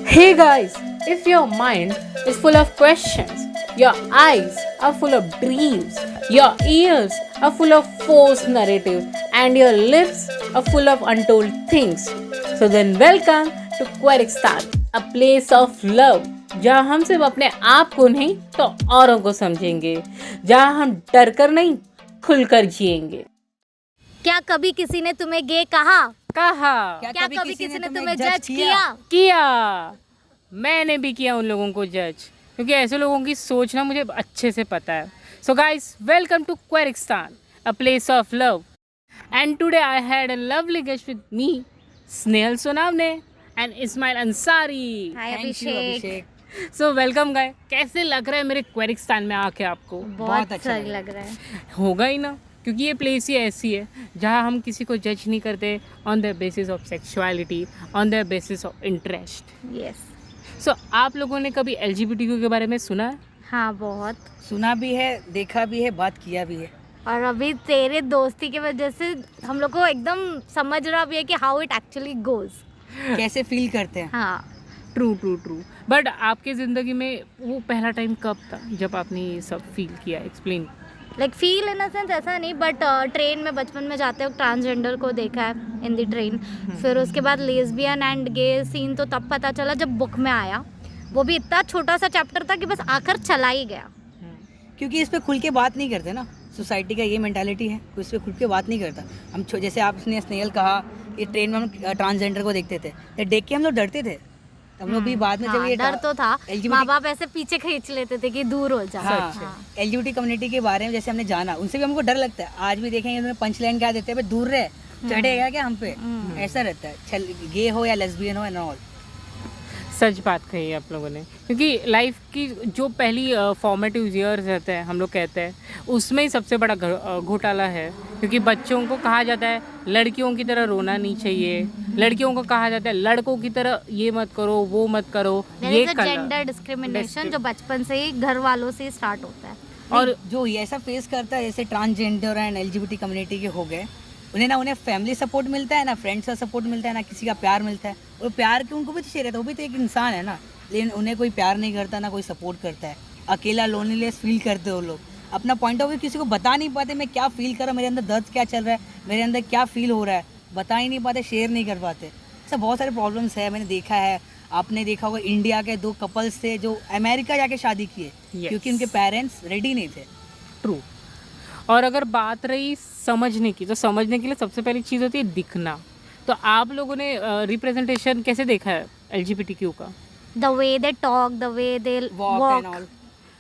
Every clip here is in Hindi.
Hey guys, if your mind is full of questions, your eyes are full of dreams, your ears are full of forced narratives, and your lips are full of untold things, so then welcome to Queristan, a place of love. जहाँ हम सिर्फ अपने आप को नहीं तो औरों को समझेंगे, जहाँ हम डर कर नहीं खुलकर जिएंगे। क्या कभी किसी ने तुम्हें गे कहा? क्या कभी किसी ने तुम्हें जज किया? मैंने भी किया उन लोगों को जज, क्योंकि ऐसे लोगों की सोच ना मुझे अच्छे से पता है। So guys, welcome to Queeristan, a place of love. And today I had a lovely guest with me, Snehal Sonawane and Ismail Ansari. Hi Abhishek. So welcome guy, कैसे लग रहा है मेरे क्वेरिस्तान में आके आपको? बहुत अच्छा लग रहा है। होगा ही ना, क्योंकि ये प्लेस ही ऐसी है जहाँ हम किसी को जज नहीं करते on the basis of sexuality, on the basis of interest. Yes. So आप लोगों ने कभी LGBTQ के बारे में सुना है? हाँ, बहुत सुना भी है, देखा भी है, बात किया भी है। और अभी तेरे दोस्ती की वजह से हम लोग को एकदम समझ रहा भी है कि हाउ इट एक्चुअली गोज, कैसे फील करते हैं। हाँ। ट्रू। बट आपके ज़िंदगी में वो पहला टाइम कब था जब आपने ये सब फील किया? Explain. Like feel in a sense ऐसा नहीं, बट ट्रेन में बचपन में जाते वक्त ट्रांसजेंडर को देखा है इन द ट्रेन। फिर उसके बाद लेस्बियन एंड गे सीन तो तब पता चला जब बुक में आया। वो भी इतना छोटा सा चैप्टर था कि बस आकर चला ही गया। क्योंकि इस पे खुल के बात नहीं करते ना, सोसाइटी का ये मेंटालिटी है, कोई इस पे खुल के बात नहीं करता। हम जैसे आपने स्नेहल कहा, ये ट्रेन में हम ट्रांसजेंडर को देखते थे, तो देख के हम लोग डरते थे। हम लोग भी बाद में जब ये डर तो था, माँ बाप ऐसे पीछे खींच लेते थे कि दूर हो जा। LGBT कम्युनिटी के बारे में जैसे हमने जाना, उनसे भी हमको डर लगता है। आज भी देखेंगे उन्होंने पंच लाइन क्या देते हैं, भाई दूर रहे, चढ़ेगा क्या हम पे, ऐसा रहता है। गे हो या लेस्बियन हो एंड ऑल। सच बात कही है आप लोगों ने, क्योंकि लाइफ की जो पहली फॉर्मेटिव ईयर्स रहते हैं, हम लोग कहते हैं, उसमें ही सबसे बड़ा घोटाला है। क्योंकि बच्चों को कहा जाता है लड़कियों की तरह रोना नहीं चाहिए, लड़कियों को कहा जाता है लड़कों की तरह ये मत करो, वो मत करो। ये जेंडर डिस्क्रिमिनेशन जो बचपन से ही घर वालों से स्टार्ट होता है। और जो ये ऐसा फेस करता है, जैसे ट्रांसजेंडर एंड LGBT कम्युनिटी के हो गए, उन्हें फैमिली सपोर्ट मिलता है ना, फ्रेंड्स का सपोर्ट मिलता है ना, किसी का प्यार मिलता है। और प्यार के उनको भी तो चाहिए रहता है, वो भी तो एक इंसान है ना, लेकिन उन्हें कोई प्यार नहीं करता, ना कोई सपोर्ट करता है। अकेला लोनलीनेस फील करते हो लोग, अपना पॉइंट ऑफ व्यू किसी को बता नहीं पाते। मैं क्या फील कर रहा हूँ, मेरे अंदर दर्द क्या चल रहा है, मेरे अंदर क्या फील हो रहा है, बता ही नहीं पाते, शेयर नहीं कर पाते। ऐसा बहुत सारे प्रॉब्लम्स है, मैंने देखा है। आपने देखा होगा इंडिया के 2 कपल्स थे जो अमेरिका जाके शादी किए, क्योंकि उनके पेरेंट्स रेडी नहीं थे। ट्रू। और अगर बात रही समझने की, तो समझने के लिए सबसे पहली चीज़ होती है दिखना। तो आप लोगों ने रिप्रेजेंटेशन कैसे देखा है LGBTQ का? The way they talk, the way they walk and all.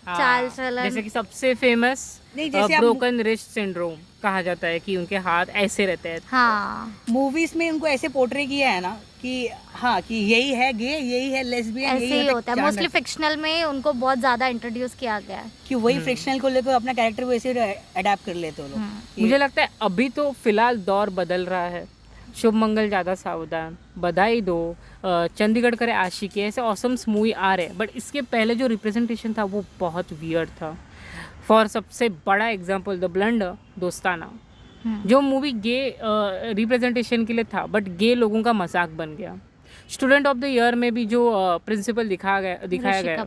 चाल चलन। जैसे कि सबसे फेमस नहीं, जैसे ब्रोकन रिस्ट सिंड्रोम कहा जाता है कि उनके हाथ ऐसे रहते हैं। हाँ, मूवीज में उनको ऐसे पोर्ट्रे किया है ना कि हाँ, कि यही है गे, यही है लेस्बियन, ऐसे ही होता है। मोस्टली फिक्शनल में उनको बहुत ज्यादा इंट्रोड्यूस किया गया है कि वही फ्रिक्शनल को लेकर अपना कैरेक्टर वैसे अडेप्ट कर लेते हो लोग। मुझे लगता है अभी तो फिलहाल दौर बदल रहा है। शुभ मंगल ज़्यादा सावधान, बधाई दो, चंडीगढ़ करे आशिकी, ऐसे ऑसम्स मूवी आ रहे हैं। बट इसके पहले जो रिप्रेजेंटेशन था वो बहुत वियर्ड था। फॉर सबसे बड़ा एग्जांपल द ब्लंडर, दोस्ताना, जो मूवी गे रिप्रेजेंटेशन के लिए था, बट गे लोगों का मजाक बन गया। स्टूडेंट ऑफ द ईयर में भी जो प्रिंसिपल दिखाया गया,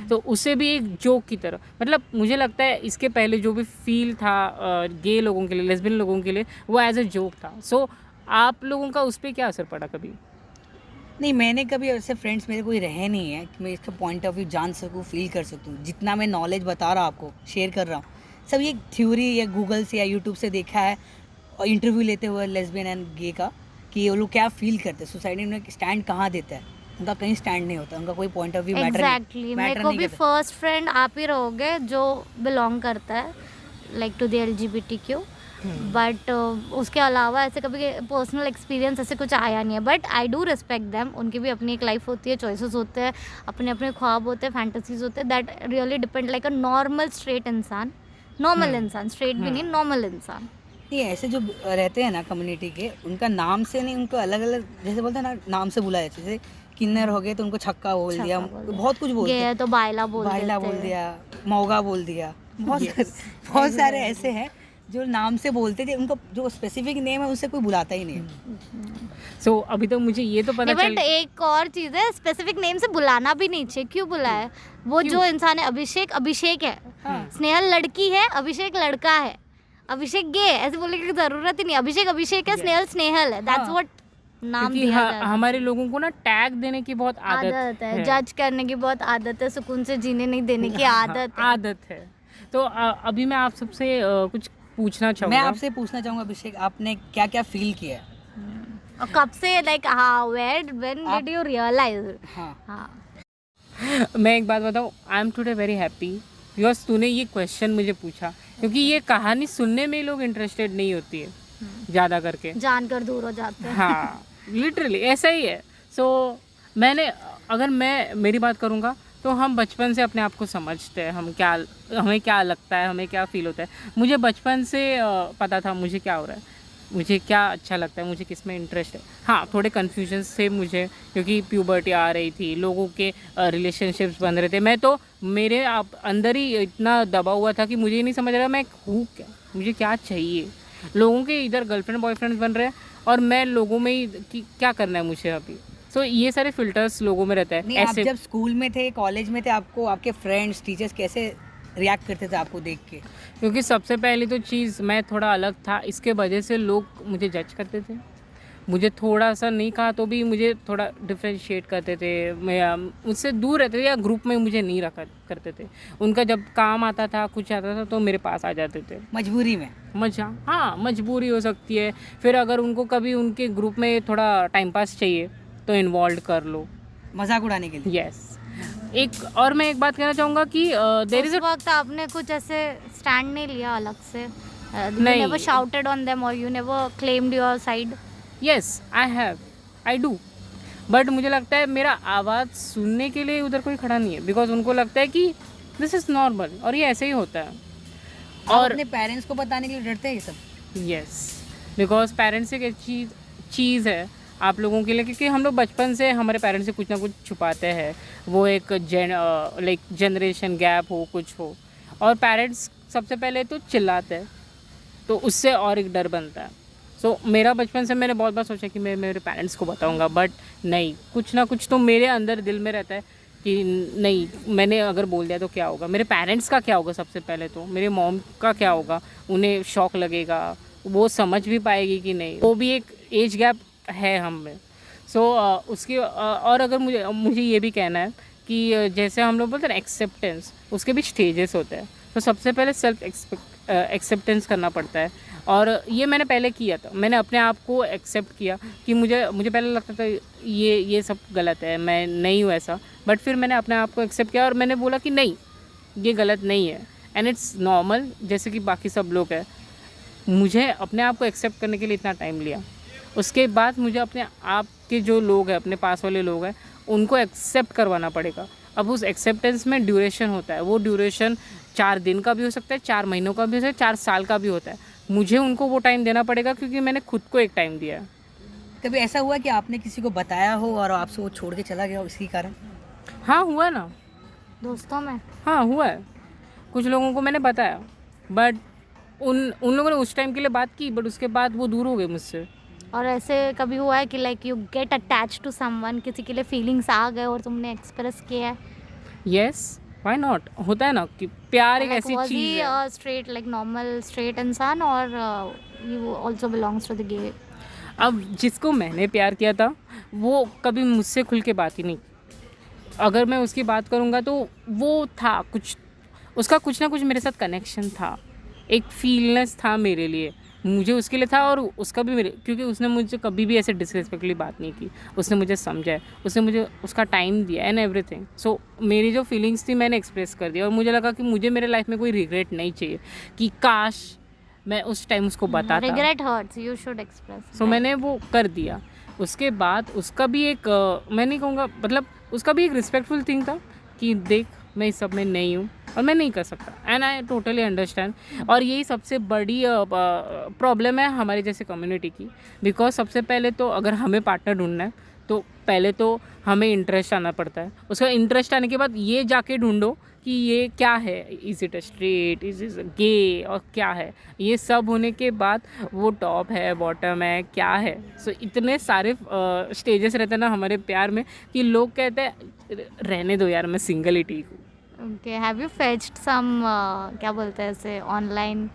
तो उसे भी एक जोक की तरह, मतलब मुझे लगता है इसके पहले जो भी फील था गे लोगों के लिए, लेस्बियन लोगों के लिए, वो एज ए जोक था। सो आप लोगों का उस पर क्या असर पड़ा कभी? नहीं, मैंने कभी ऐसे फ्रेंड्स मेरे कोई रहे नहीं है कि मैं इसका पॉइंट ऑफ व्यू जान सकूँ, फील कर सकूँ। जितना मैं नॉलेज बता रहा हूँ आपको, शेयर कर रहा हूँ, सब ये थ्योरी या गूगल से या यूट्यूब से देखा है, और इंटरव्यू लेते हुए लेस्बियन एंड गे का, कि वो लोग क्या फील करते हैं, सोसाइटी में स्टैंड कहाँ देता है। उनका कहीं स्टैंड नहीं होता, उनका कोई पॉइंट ऑफ व्यू मैटर नहीं। एग्जैक्टली, मेरे को भी फर्स्ट फ्रेंड आप ही रहोगे जो बिलोंग करता है like to the LGBTQ। But उसके अलावा ऐसे कभी पर्सनल एक्सपीरियंस ऐसे कुछ आया नहीं है। But I do respect them, उनकी भी अपनी एक लाइफ होती है, चॉइसेस होते हैं, अपने अपने ख्वाब होते हैं, फैंटेसीज होते हैं। That really depend like a normal straight इंसान, नॉर्मल इंसान, स्ट्रेट भी नहीं, नॉर्मल इंसान। नहीं, ऐसे जो रहते हैं ना कम्युनिटी के, उनका नाम से नहीं, उनको अलग अलग जैसे बोलते हैं ना, नाम से बुलाया। जैसे किन्नर हो गए तो उनको छक्का बोल दिया, बहुत कुछ बोलते हैं, तो बायला बोल दिया, मौगा बोल दिया, बहुत सारे ऐसे हैं जो नाम से बोलते थे उनको जो स्पेसिफिक नेम है उससे कोई बुलाता ही नहीं है। सो अभी तो मुझे ये तो पता नहीं चल बट एक और चीज़ है, स्पेसिफिक नेम से बुलाना भी नहीं चाहिए। क्यों बुलाया? वो जो इंसान है, अभिषेक है, हाँ। स्नेहल लड़की है, अभिषेक लड़का है, अभिषेक गे है, ऐसे बोलने की जरूरत ही नहीं। अभिषेक है, स्नेहल है, दैट्स हाँ। व्हाट नाम क्योंकि दिया जाता है। हमारे लोगों को ना टैग देने की बहुत आदत है, जज करने की बहुत आदत है, सुकून से जीने नहीं देने की आदत है। आदत है। तो अभी मैं आप सबसे कुछ पूछना मैं चाहूँगा। आपसे पूछना चाहूँगा अभिषेक, आपने क्या क्या फील किया है? और कब से, लाइक हाँ, व्हेन डिड यू रियलाइज? हाँ हाँ, मैं एक बात बताऊँ, I am today very happy because तूने ये क्वेश्चन मुझे पूछा, क्योंकि ये कहानी सुनने में लोग इंटरेस्टेड नहीं होती है ज़्यादा करके। जानकर दूर हो जाते हैं। हाँ लिटरली ऐसा ही है। सो मैंने, अगर मैं मेरी बात करूँगा तो हम बचपन से अपने आप को समझते हैं, हमें क्या लगता है, हमें क्या फील होता है। मुझे बचपन से पता था मुझे क्या हो रहा है, मुझे क्या अच्छा लगता है, मुझे किस में इंटरेस्ट है। हाँ थोड़े कन्फ्यूजन थे मुझे, क्योंकि प्यूबर्टी आ रही थी, लोगों के रिलेशनशिप्स बन रहे थे। मैं तो मेरे अंदर ही इतना दबा हुआ था कि मुझे ही नहीं समझ रहा मैं हूँ क्या, मुझे क्या चाहिए। लोगों के इधर गर्लफ्रेंड बॉयफ्रेंड बन रहे हैं और मैं लोगों में ही कि क्या करना है मुझे अभी। सो ये सारे फिल्टर्स लोगों में रहता नहीं, है आप ऐसे। जब स्कूल में थे, कॉलेज में थे, आपको आपके फ्रेंड्स टीचर्स कैसे रिएक्ट करते थे आपको देख के? क्योंकि सबसे पहली तो चीज़ मैं थोड़ा अलग था, इसके वजह से लोग मुझे जज करते थे। मुझे थोड़ा सा नहीं कहा तो भी मुझे थोड़ा डिफ्रेंशिएट करते थे, मैं मुझसे दूर रहते थे या ग्रुप में मुझे नहीं रखा करते थे। उनका जब काम आता था, कुछ आता था तो मेरे पास आ जाते थे मजबूरी में? हाँ मजबूरी हो सकती है। फिर अगर उनको कभी उनके ग्रुप में थोड़ा टाइम पास चाहिए तो इन्वॉल्व कर लो, मजाक उड़ाने के लिए। यस। एक और मैं एक बात कहना चाहूँगा कि देयर इज उस वक्त आपने कुछ ऐसे स्टैंड नहीं लिया अलग से? You नहीं। never shouted on them or you never claimed your side? Yes I do, but मुझे लगता है मेरा आवाज़ सुनने के लिए उधर कोई खड़ा नहीं है, बिकॉज उनको लगता है कि दिस इज़ नॉर्मल और ये ऐसे ही होता है। और और अपने पेरेंट्स को बताने के लिए डरते हैं ये सब? यस, बिकॉज पेरेंट्स एक चीज़ है आप लोगों के लिए, क्योंकि हम लोग बचपन से हमारे पेरेंट्स से कुछ ना कुछ छुपाते हैं। वो एक लाइक जनरेशन गैप हो, कुछ हो, और पेरेंट्स सबसे पहले तो चिल्लाते हैं, तो उससे और एक डर बनता है। सो मेरा बचपन से मैंने बहुत बार सोचा कि मैं मेरे पेरेंट्स को बताऊंगा, बट नहीं, कुछ ना कुछ तो मेरे अंदर दिल में रहता है कि नहीं, मैंने अगर बोल दिया तो क्या होगा, मेरे पेरेंट्स का क्या होगा, सबसे पहले तो मेरे मॉम का क्या होगा, उन्हें शौक लगेगा, वो समझ भी पाएगी कि नहीं। वो भी एक एज गैप है हम में। सो उसकी और अगर मुझे ये भी कहना है कि जैसे हम लोग बोलते हैं एक्सेप्टेंस, उसके भी स्टेजेस होते हैं। तो सबसे पहले सेल्फ एक्सेप्टेंस करना पड़ता है, और ये मैंने पहले किया था। मैंने अपने आप को एक्सेप्ट किया कि मुझे पहले लगता था ये सब गलत है, मैं नहीं हूँ ऐसा, बट फिर मैंने अपने आप को एक्सेप्ट किया और मैंने बोला कि नहीं, ये गलत नहीं है एंड इट्स नॉर्मल, जैसे कि बाकी सब लोग हैं। मुझे अपने आप को एक्सेप्ट करने के लिए इतना टाइम लिया। उसके बाद मुझे अपने आप के जो लोग हैं, अपने पास वाले लोग हैं, उनको एक्सेप्ट करवाना पड़ेगा। अब उस एक्सेप्टेंस में ड्यूरेशन होता है, वो ड्यूरेशन 4 दिन का भी हो सकता है, 4 महीनों का भी हो सकता है, 4 साल का भी होता है। मुझे उनको वो टाइम देना पड़ेगा, क्योंकि मैंने खुद को एक टाइम दिया है। कभी ऐसा हुआ कि आपने किसी को बताया हो और आपसे वो छोड़ के चला गया हो इसी कारण? हाँ हुआ ना, दोस्तों में? हाँ हुआ है। कुछ लोगों को मैंने बताया, बट उन लोगों ने उस टाइम के लिए बात की, बट उसके बाद वो दूर हो गए मुझसे। और ऐसे कभी हुआ है कि like you get attach to someone, किसी के लिए फीलिंग्स आ गए और तुमने एक्सप्रेस किया है? Yes, why not. होता है ना कि प्यार एक ऐसी was चीज़ he है। a straight, like normal straight इंसान, और he also belongs to the gay? अब जिसको मैंने प्यार किया था वो कभी मुझसे खुल के बात ही नहीं की। अगर मैं उसकी बात करूँगा तो वो था कुछ, उसका कुछ ना कुछ मेरे साथ कनेक्शन था, एक फीलनेस था मेरे लिए, मुझे उसके लिए था, और उसका भी मेरे, क्योंकि उसने मुझे कभी भी ऐसे डिसरिस्पेक्टली बात नहीं की, उसने मुझे समझा है, उसने मुझे उसका टाइम दिया एंड एवरीथिंग। सो मेरी जो फीलिंग्स थी मैंने एक्सप्रेस कर दिया, और मुझे लगा कि मुझे मेरे लाइफ में कोई रिग्रेट नहीं चाहिए कि काश मैं उस टाइम उसको बताता। Regret hurts, you should express. सो मैंने वो कर दिया। उसके बाद उसका भी एक मैं नहीं कहूँगा, मतलब उसका भी एक रिस्पेक्टफुल थिंग था कि देख मैं इस सब में नहीं हूँ और मैं नहीं कर सकता, एंड आई टोटली अंडरस्टैंड। और यही सबसे बड़ी प्रॉब्लम है हमारी जैसे कम्युनिटी की, बिकॉज सबसे पहले तो अगर हमें पार्टनर ढूंढना है तो पहले तो हमें इंटरेस्ट आना पड़ता है, उसका इंटरेस्ट आने के बाद ये जाके ढूंढो कि ये क्या है, is it a straight, is it gay, और क्या है, ये सब होने के बाद वो टॉप है, बॉटम है, क्या है। सो इतने सारे स्टेजेस रहते हैं ना हमारे प्यार में कि लोग कहते हैं रहने दो यार, मैं सिंगल ही ठीक हूँ। ओके, हैव यू फेच्ड सम क्या बोलते हैं ऐसे online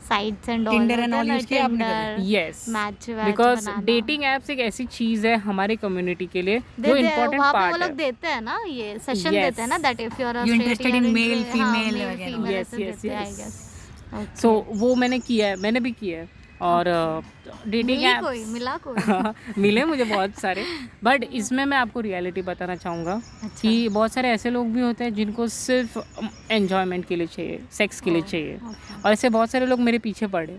sites and all, Tinder and all use किया आपने कभी? Yes, match because dating apps एक ऐसी चीज़ है हमारी कम्युनिटी के लिए जो इम्पोर्टेंट वहाँ पे वो पार्ट लोग है। देते हैं ना, ये सेशन Yes. देते हैं ना, that if you are You interested in male, female वगैरह। Yes, yes, I yes. Guess. So वो मैंने किया है, मैंने भी किया है। और डेटिंग मिली एप्स कोई, मिला कोई? मिले मुझे बहुत सारे, बट इसमें मैं आपको रियलिटी बताना चाहूँगा कि बहुत सारे ऐसे लोग भी होते हैं जिनको सिर्फ एन्जॉयमेंट के लिए चाहिए, सेक्स के लिए चाहिए, और ऐसे बहुत सारे लोग मेरे पीछे पड़े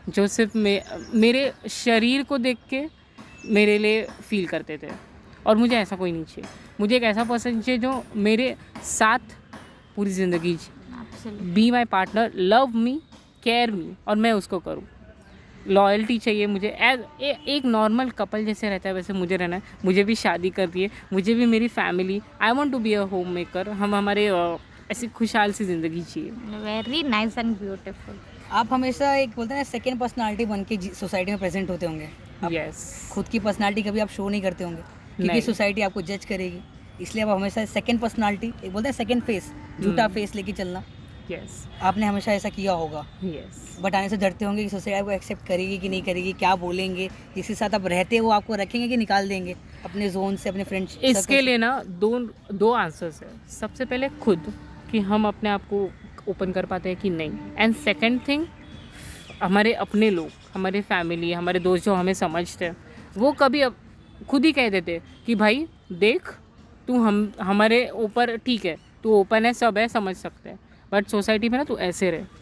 जो सिर्फ मेरे शरीर को देख के मेरे लिए फील करते थे, और मुझे ऐसा कोई नहीं चाहिए। मुझे एक ऐसा पर्सन चाहिए जो मेरे साथ पूरी ज़िंदगी Absolutely. Be my partner, love me, care me, और मैं उसको करूँ। लॉयल्टी चाहिए मुझे, एज एक नॉर्मल कपल जैसे रहता है वैसे मुझे रहना है। मुझे भी शादी करनी है, मुझे भी मेरी family, I want to be a home maker. हम हमारे ऐसी खुशहाल सी ज़िंदगी चाहिए। Very nice and beautiful. आप हमेशा एक बोलते हैं ना सेकंड पर्सनालिटी बन के सोसाइटी में प्रेजेंट होते होंगे। आप यस, खुद की पर्सनालिटी कभी आप शो नहीं करते होंगे क्योंकि नहीं। सोसाइटी आपको जज करेगी, इसलिए आप हमेशा सेकंड पर्सनालिटी, एक बोलते हैं सेकंड फेस, झूठा फेस लेके चलना। यस, आपने हमेशा ऐसा किया होगा, यस। बताने से डरते होंगे कि सोसाइटी आपको एक्सेप्ट करेगी कि नहीं करेगी, क्या बोलेंगे, जिसके साथ आप रहते हैं वो आपको रखेंगे कि निकाल देंगे अपने जोन से, अपने फ्रेंड्स। इसके लिए ना दो आंसर्स है। सबसे पहले खुद कि हम अपने आप को ओपन कर पाते हैं कि नहीं, एंड सेकंड थिंग हमारे अपने लोग, हमारे फैमिली, हमारे दोस्त जो हमें समझते हैं, वो कभी अब खुद ही कह देते हैं कि भाई देख तू हमारे ऊपर ठीक है, तू ओपन है, सब है, समझ सकते हैं, बट सोसाइटी में ना तू ऐसे रहे।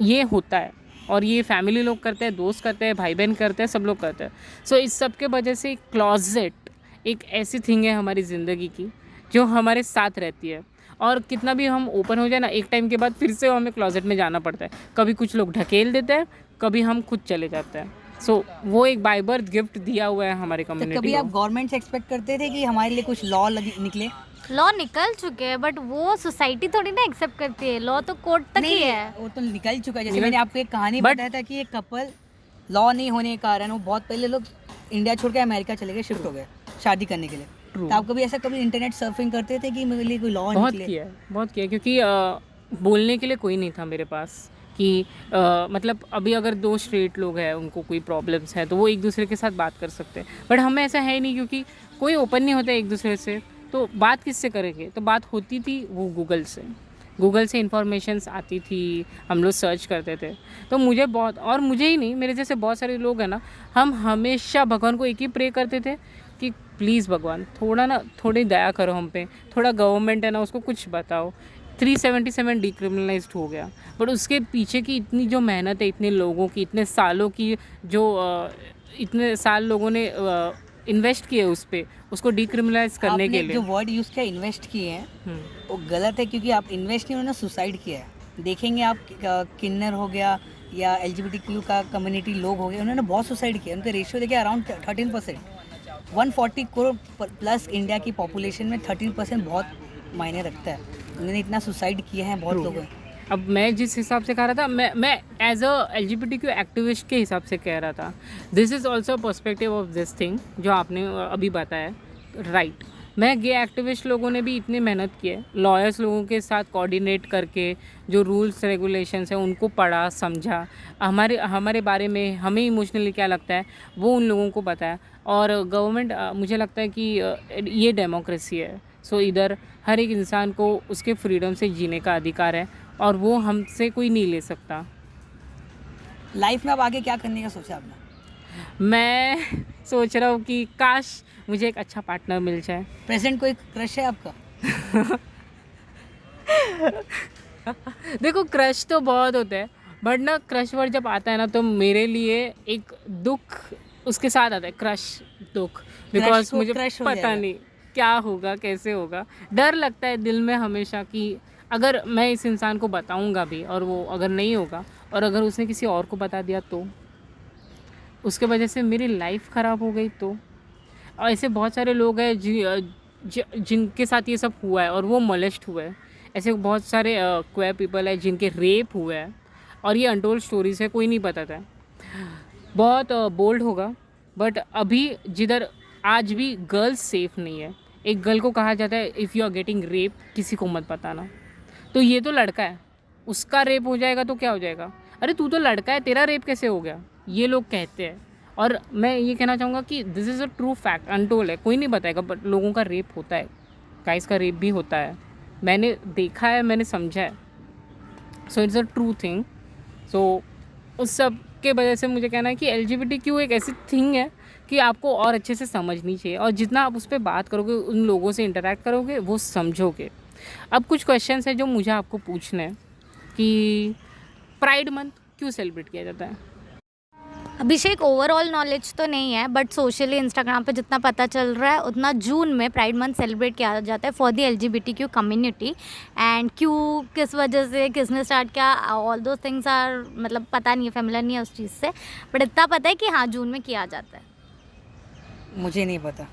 ये होता है, और ये फैमिली लोग करते हैं, दोस्त करते हैं, भाई बहन करते हैं, सब लोग करते हैं। सो इस सब के वजह से क्लॉजेट एक ऐसी थिंग है हमारी ज़िंदगी की जो हमारे साथ रहती है, और कितना भी हम ओपन हो जाए ना, एक टाइम के बाद फिर से हमें क्लॉजेट में जाना पड़ता है। कभी कुछ लोग ढकेल देते हैं, कभी हम खुद चले जाते हैं। सो वो एक बाय बर्थ गिफ्ट दिया हुआ है हमारी तो कम्युनिटी कभी को। आप गवर्नमेंट से एक्सपेक्ट करते थे कि हमारे लिए कुछ लॉ निकले? लॉ निकल चुके हैं, बट वो सोसाइटी थोड़ी ना एक्सेप्ट करती है। लॉ तो कोर्ट तक ही है। वो तो निकल चुका है। जैसे निकल- मैंने आपको एक कहानी But- बताया था कि एक कपल लॉ नहीं होने के कारण वो बहुत पहले लोग इंडिया छोड़ के अमेरिका चले गए, शिफ्ट हो गए शादी करने के लिए। True. तो आप कभी ऐसा कभी इंटरनेट सर्फिंग करते थे कि मेरे लिए कोई लॉ बहुत निकले? किया है, बहुत किया है, क्योंकि बोलने के लिए कोई नहीं था मेरे पास कि मतलब अभी अगर दो स्ट्रेट लोग हैं, उनको कोई प्रॉब्लम्स है तो वो एक दूसरे के साथ बात कर सकते हैं, बट हमें ऐसा है ही नहीं, क्योंकि कोई ओपन नहीं होता एक दूसरे से, तो बात किससे करेंगे। तो बात होती थी वो गूगल से इन्फॉर्मेशंस आती थी, हम लोग सर्च करते थे। तो मुझे बहुत, और मुझे ही नहीं, मेरे जैसे बहुत सारे लोग हैं ना, हम हमेशा भगवान को एक ही प्रे करते थे कि प्लीज़ भगवान थोड़ी दया करो हम पे, थोड़ा गवर्नमेंट है ना उसको कुछ बताओ। 377 डिक्रिमिनलाइज्ड हो गया, बट उसके पीछे की इतनी जो मेहनत है, इतने लोगों की, इतने सालों की, जो इतने साल लोगों ने इन्वेस्ट किए उस पर, उसको डिक्रिमिनलाइज करने आपने के लिए। जो वर्ड यूज़ किया इन्वेस्ट किए हैं वो गलत है, क्योंकि आप इन्वेस्ट नहीं, उन्होंने सुसाइड किया है। देखेंगे आप किन्नर हो गया या LGBTQ का कम्युनिटी लोग हो गए, उन्होंने बहुत सुसाइड किया। उनका रेशियो देखिए अराउंड 13%। 140 करोड़ प्लस इंडिया की पॉपुलेशन में 13% बहुत मायने रखता है। उन्होंने इतना सुसाइड किया है बहुत लोगों ने। अब मैं जिस हिसाब से कह रहा था, मैं एज अ LGBTQ एक्टिविस्ट के हिसाब से कह रहा था। This is also perspective of this thing जो आपने अभी बताया, राइट। मैं गे एक्टिविस्ट लोगों ने भी इतनी मेहनत की है, लॉयर्स लोगों के साथ कोऑर्डिनेट करके जो रूल्स रेगुलेशंस हैं उनको पढ़ा, समझा, हमारे बारे में हमें इमोशनली क्या लगता है वो उन लोगों को बताया। और गवर्नमेंट, मुझे लगता है कि ये डेमोक्रेसी है। सो इधर हर एक इंसान को उसके फ्रीडम से जीने का अधिकार है, और वो हमसे कोई नहीं ले सकता। लाइफ में अब आगे क्या करने का सोचा आपने? मैं सोच रहा हूँ कि काश मुझे एक अच्छा पार्टनर मिल जाए। प्रेजेंट कोई क्रश है आपका? देखो क्रश तो बहुत होता है, बट ना क्रश वर्ड जब आता है ना तो मेरे लिए एक दुख उसके साथ आता है, क्रश दुख, बिकॉज को मुझे crush हो पता जाएगा। नहीं क्या होगा, कैसे होगा। डर लगता है दिल में हमेशा कि अगर मैं इस इंसान को बताऊंगा भी और वो अगर नहीं होगा, और अगर उसने किसी और को बता दिया तो उसके वजह से मेरी लाइफ ख़राब हो गई तो। ऐसे बहुत सारे लोग हैं जिनके साथ ये सब हुआ है और वो मोलेस्ट हुए हैं। ऐसे बहुत सारे क्वेयर पीपल है जिनके रेप हुए हैं और ये अनटोल्ड स्टोरीज है, कोई नहीं बताता। बहुत बोल्ड होगा, बट अभी जिधर आज भी गर्ल्स सेफ नहीं है, एक गर्ल को कहा जाता है if you are getting rape किसी को मत बताना। तो ये तो लड़का है, उसका रेप हो जाएगा तो क्या हो जाएगा, अरे तू तो लड़का है, तेरा रेप कैसे हो गया, ये लोग कहते हैं। और मैं ये कहना चाहूँगा कि this is a true fact, untold है, कोई नहीं बताएगा, बट लोगों का रेप होता है, गाइस का रेप भी होता है, मैंने देखा है, मैंने समझा है। So it's a true thing. So उस सब के वजह से मुझे कहना है कि LGBTQ एक ऐसी थिंग है कि आपको और अच्छे से समझनी चाहिए, और जितना आप उस पर बात करोगे, उन लोगों से इंटरेक्ट करोगे, वो समझोगे। अब कुछ क्वेश्चंस हैं जो मुझे आपको पूछने हैं कि प्राइड मंथ क्यों सेलिब्रेट किया जाता है? अभिषेक, ओवरऑल नॉलेज तो नहीं है, बट सोशली इंस्टाग्राम पे जितना पता चल रहा है उतना जून में प्राइड मंथ सेलिब्रेट किया जाता है for the LGBTQ community. And क्यों, किस वजह से, किसने स्टार्ट किया, ऑल दो थिंग्स आर मतलब पता नहीं है, फेमिलियर नहीं है उस चीज़ से, बट इतना पता है कि हाँ जून में किया जाता है। मुझे नहीं पता।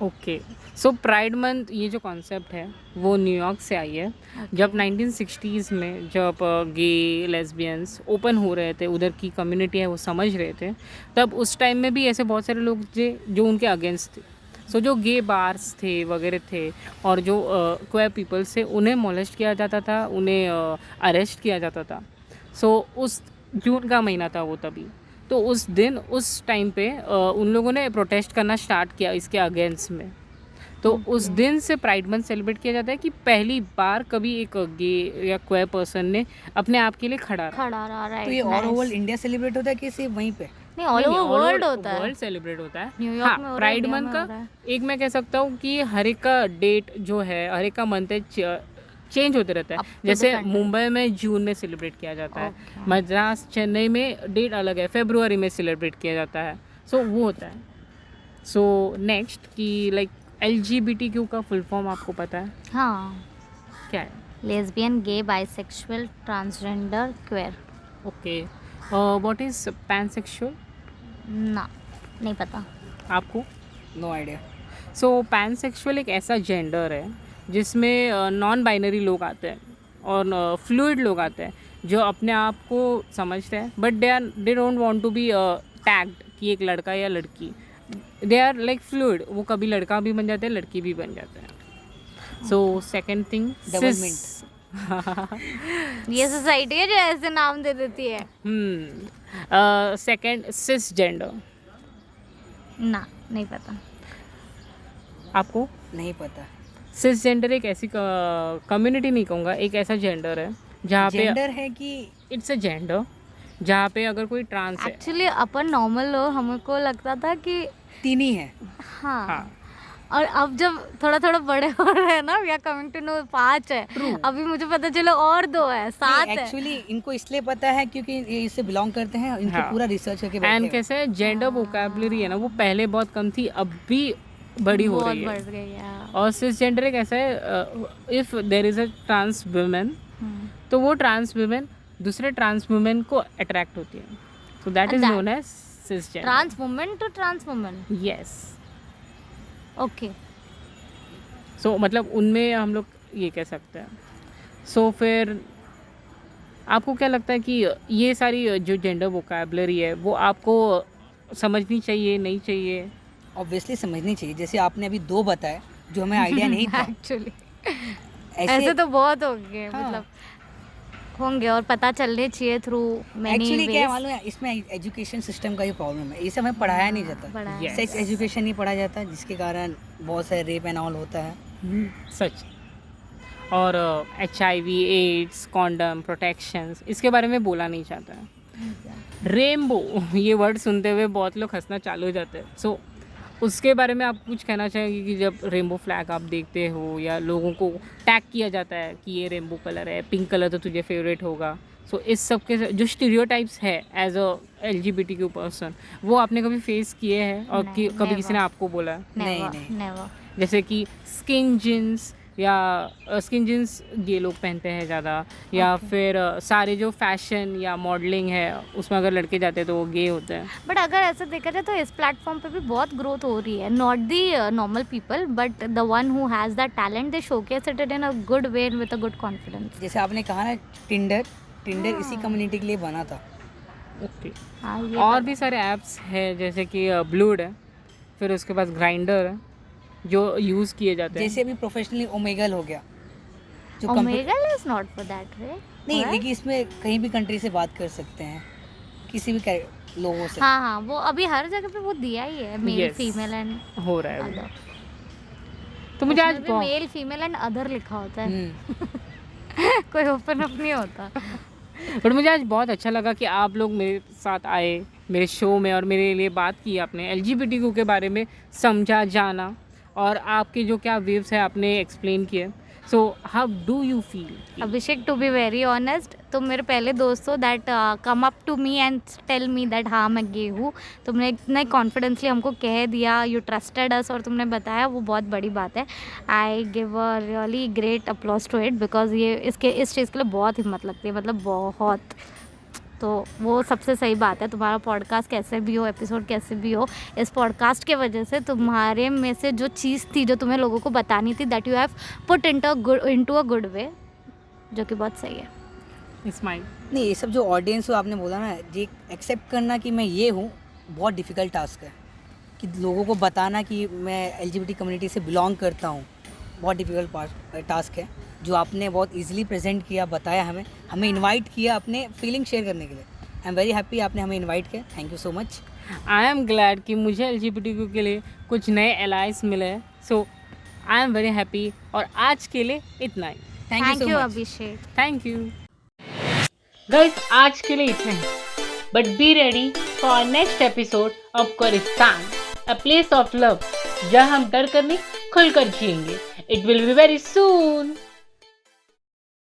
ओके, सो प्राइड मंथ ये जो कॉन्सेप्ट है वो न्यूयॉर्क से आई है। जब 1960s में जब गे लेस्बियंस ओपन हो रहे थे, उधर की कम्युनिटी है वो समझ रहे थे, तब उस टाइम में भी ऐसे बहुत सारे लोग थे जो उनके अगेंस्ट थे। सो जो गे बार्स थे वगैरह थे और जो क्वेयर पीपल्स थे, उन्हें मोलेस्ट किया जाता था, उन्हें अरेस्ट किया जाता था। सो उस जून का महीना था वो तभी, तो उस दिन उस टाइम पे उन लोगों ने प्रोटेस्ट करना स्टार्ट किया इसके अगेंस्ट में। तो उस दिन से प्राइड मंथ सेलिब्रेट किया जाता है कि पहली बार कभी एक गे या क्वेयर पर्सन ने अपने आप के लिए खड़ा रहा। तो ये ऑल ओवर इंडिया सेलिब्रेट होता है कि सिर्फ वहीं पे? नहीं, ऑल ओवर वर्ल्ड होता है, वर्ल्ड सेलिब्रेट होता है। न्यूयॉर्क में हाँ, हो रहा है, प्राइड इंडिया मंथ में हो रहा का है। एक मैं कह सकता हूँ कि हर एक का डेट जो है, हर एक का मंथ है, चेंज होते रहता है। Up to जैसे the country. मुंबई में जून में सेलिब्रेट किया जाता है, Okay. मद्रास चेन्नई में डेट अलग है, फरवरी में सेलिब्रेट किया जाता है। सो वो होता है। सो नेक्स्ट कि लाइक LGBTQ का फुल फॉर्म आपको पता है हाँ, क्या है? Lesbian, gay, bisexual, transgender, queer. Okay, what is pansexual? ना, नहीं पता। आपको? No idea. सो पैनसेक्सुअल एक ऐसा जेंडर है जिसमें नॉन बाइनरी लोग आते हैं और फ्लूइड लोग आते हैं जो अपने आप को समझते हैं, but they don't want to be tagged कि एक लड़का या लड़की। दे आर लाइक फ्लूइड, वो कभी लड़का भी बन जाते हैं, लड़की भी बन जाते हैं। सो सेकंड थिंग, Double ये सोसाइटी है जो ऐसे नाम दे देती है। सेकंड सिस जेंडर। ना, नहीं पता। आपको? नहीं पता। सिस जेंडर एक ऐसी कम्युनिटी नहीं कहूँगा, एक ऐसा जेंडर है जहाँ पे जेंडर है कि इट्स अ जेंडर जहाँ पे अगर कोई ट्रांस है। एक्चुअली अपन नॉर्मल लोग, हमको लगता था कि तीन ही है। हाँ, हाँ, और अब जब थोड़ा थोड़ा बड़े हो रहे हैं ना, we are coming to know 5 है। अभी मुझे पता चलो और 2 है, 7 है। एक्चुअली इनको इसलिए पता है क्योंकि ये इससे बिलोंग करते हैं, इनको हाँ। पूरा रिसर्च करके बैठे एंड हैं। कैसे जेंडर वोकैबुलरी है ना, वो पहले बहुत कम थी, अब भी बड़ी हो बहुत रही बढ़ है। गई है। और सिस जेंडर एक ऐसा है, if there is a trans women, तो वो ट्रांस वुमेन दूसरे ट्रांस वुमेन को अट्रैक्ट होती है, तो that is That- known as cis gender. Trans women to trans women, yes. Okay. So मतलब उनमें हम लोग ये कह सकते हैं। सो फिर आपको क्या लगता है कि ये सारी जो जेंडर वोकैबुलरी है वो आपको समझनी चाहिए, नहीं चाहिए? ऑब्वियसली समझनी चाहिए। जैसे आपने अभी 2 बताए जो हमें आइडिया नहीं था। एक्चुअली ऐसे ऐसे तो बहुत हो गए, हाँ। मतलब होंगे और पता चलने चाहिए थ्रू मेनी एक्चुअली क्या है वेज। मालूम है, इसमें एजुकेशन सिस्टम का ही प्रॉब्लम है। इसे हमें पढ़ाया नहीं जाता, Yes. सेक्स एजुकेशन नहीं पढ़ाया जाता, जिसके कारण बहुत सारे रेप एंड ऑल होता है। सच। और HIV, एड्स, कॉन्डम, प्रोटेक्शंस, इसके बारे में बोला नहीं जाता है। रेनबो ये वर्ड सुनते हुए बहुत लोग हंसना चालू हो जाते हैं। सो उसके बारे में आप कुछ कहना चाहेंगे कि जब रेनबो फ्लैग आप देखते हो या लोगों को टैग किया जाता है कि ये रेनबो कलर है, पिंक कलर तो तुझे फेवरेट होगा। सो इस सब के जो स्टीरियोटाइप्स है एज अ LGBTQ पर्सन, वो आपने कभी फेस किए हैं और नहीं, कभी किसी ने never. आपको बोला है? नहीं, नेवर नहीं। नेवर। जैसे कि स्किन जीन्स, या स्किन जीन्स गे लोग पहनते हैं ज़्यादा, या फिर सारे जो फैशन या मॉडलिंग है उसमें अगर लड़के जाते हैं तो वो गे होते हैं. बट अगर ऐसे देखा जाए तो इस प्लेटफॉर्म पे भी बहुत ग्रोथ हो रही है. Not the normal people but the one who has that talent they showcase it in a good way and with a good confidence. जैसे आपने कहा ना टिंडर इसी कम्युनिटी के लिए बना था. ओके. हाँ ये और भी सारे ऐप्स हैं जैसे कि ब्लूड है, फिर उसके पास ग्राइंडर है जो यूज़ किए जाते हैं. जैसे अभी प्रोफेशनली ओमेगल हो गया जो Omegle is not for that way. नहीं, What? लेकिन इसमें कहीं भी कंट्री से बात कर सकते हैं, किसी भी लोगों से. हाँ हाँ वो अभी हर जगह पे वो दिया ही है मेल Yes. फीमेल एंड हो रहा है अभी. अदर. तो मुझे आज मेल फीमेल एंड अदर लिखा होता है. हम्म. कोई ओपन अप नहीं होता. बट मुझे आज बहुत अच्छा लगा कि आप लोग मेरे साथ आए मेरे शो में और मेरे लिए बात की आपने, LGBTQ के बारे में समझा जाना, और आपके जो क्या वेव्स है आपने एक्सप्लेन किए. So how do you feel? Abhishek to be very honest तुम मेरे पहले दोस्त हो that come up to me and tell me that हाँ मैं गे हूँ. तुमने इतना कॉन्फिडेंसली हमको कह दिया, यू ट्रस्टेड अस और तुमने बताया, वो बहुत बड़ी बात है. I give a really great applause to it because ये इस चीज़ के लिए बहुत हिम्मत लगती है, मतलब बहुत. तो वो सबसे सही बात है. तुम्हारा पॉडकास्ट कैसे भी हो, एपिसोड कैसे भी हो, इस पॉडकास्ट के वजह से तुम्हारे में से जो चीज़ थी जो तुम्हें लोगों को बतानी थी that you have put into a good way, जो कि बहुत सही है. स्माइल. नहीं, ये सब जो ऑडियंस हो आपने बोला ना, ये एक्सेप्ट करना कि मैं ये हूँ बहुत डिफ़िकल्ट टास्क है. कि लोगों को बताना कि मैं LGBT कम्युनिटी से बिलोंग करता हूँ, बहुत डिफ़िकल्ट टास्क है, जो आपने बहुत इजीली प्रेजेंट किया, बताया हमें इनवाइट किया अपने फीलिंग शेयर करने के लिए. आई एम वेरी हैप्पी आपने हमें इनवाइट किया. Thank you so much. I am glad कि मुझे LGBTQ के लिए कुछ नए एलाइज मिले हैं. So I am very happy. और आज के लिए इतना ही. Thank thank you you so much. Abhishek. Thank you guys. आज के लिए इतना ही. But be ready for next episode of Queeristan, a place of love, जहां हम डर कर नहीं खुलकर जिएंगे. It will be very soon.